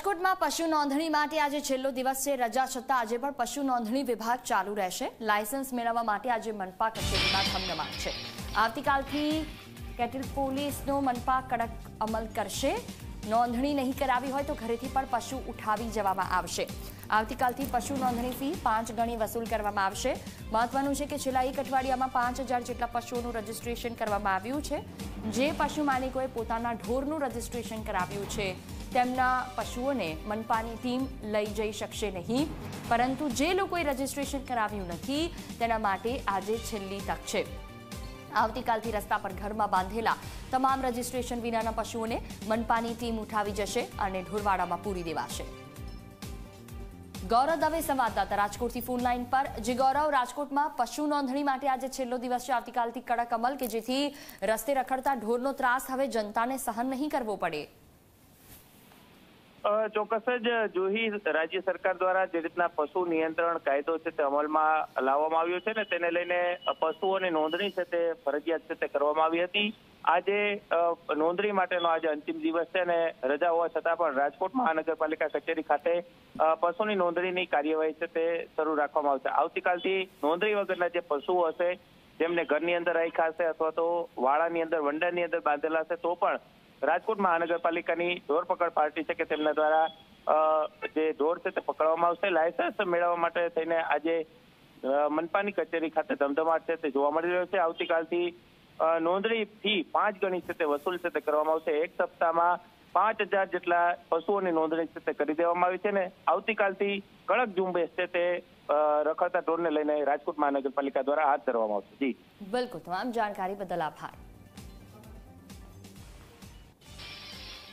રાજકોટમાં પશુ નોંધણી માટે આજે છેલ્લો દિવસ છે। રજા છતાં આજે પણ પશુ નોંધણી વિભાગ ચાલુ રહેશે। લાયસન્સ મેળવવા માટે આજે મનપા કચેરીમાં ધમધમાટ છે। આવતીકાલથી કેટલ પોલીસનો મનપા કડક અમલ કરશે। નોંધણી નહીં કરાવી હોય તો ઘરેથી પણ પશુ ઉઠાવી જવામાં આવશે। આવતીકાલથી પશુ નોંધણી ફી 5 ગણી વસૂલ કરવામાં આવશે। મહત્વનું છે કે છેલ્લા એક અઠવાડિયામાં 5000 જેટલા પશુઓનું રજીસ્ટ્રેશન કરવામાં આવ્યું છે। જે પશુ માલિકોએ પોતાના ઢોરનું રજીસ્ટ્રેશન કરાવ્યું છે તેમના પશુઓને મનપાની ટીમ લઈ જઈ શકશે નહીં, પરંતુ જે લોકોએ રજીસ્ટ્રેશન કરાવ્યું નથી તેના માટે આજે છેલ્લી તક છે। આવતીકાલથી રસ્તા પર ઘરમાં બાંધેલા તમામ રજીસ્ટ્રેશન વિનાના પશુઓને મનપાની ટીમ ઉઠાવી જશે અને ઢોરવાડામાં પૂરી દેવાશે। ગૌરવ દવે સંવાદદાતા રાજકોટથી ફોન લાઈન પર। જે ગૌરવ, રાજકોટમાં પશુ નોંધણી માટે આજે છેલ્લો દિવસ છે। આવતીકાલથી કડક અમલ કે જેથી રસ્તે રખડતા ઢોરનો ત્રાસ હવે જનતાને સહન નહીં કરવો પડે। ચોક્કસ જ જોહી રાજ્ય સરકાર દ્વારા જે રીતના પશુ નિયંત્રણ કાયદો છે તે અમલમાં લાવવામાં આવ્યો છે ને તેને લઈને પશુઓની નોંધણી છે તે ફરજિયાત છે તે કરવામાં આવી હતી। આજે નોંધણી માટેનો આજે અંતિમ દિવસ છે અને રજા હોવા છતાં પણ રાજકોટ મહાનગરપાલિકા કચેરી ખાતે પશુની નોંધણીની કાર્યવાહી છે તે શરૂ રાખવામાં આવશે। આવતીકાલથી નોંધણી વગરના જે પશુઓ હશે જેમને ઘરની અંદર રાખ્યા હશે અથવા તો વાડાની અંદર વંડાની અંદર બાંધેલા હશે તો પણ રાજકોટ મહાનગરપાલિકાની ઢોર પકડ પાર્ટી છે કે તેમના દ્વારા જે ઢોર છે તે પકડવામાં આવશે। લાયસન્સ મેળવવા માટે થઈને આજે મનપાની કચેરી ખાતે ધમધમાટ છે તે જોવા મળી રહ્યો છે। આવતીકાલથી નોંધણી ફી 5 ગણી છે તે વસૂલ છે તે કરવામાં આવશે। એક સપ્તાહમાં 5000 જેટલા પશુઓની નોંધણી છે તે કરી દેવામાં આવી છે ને આવતીકાલથી કડક ઝુંબેશ છે તે રખડતા ઢોરને લઈને રાજકોટ મહાનગરપાલિકા દ્વારા હાથ ધરવામાં આવશે। જી બિલકુલ, તમામ જાણકારી બદલ આભાર।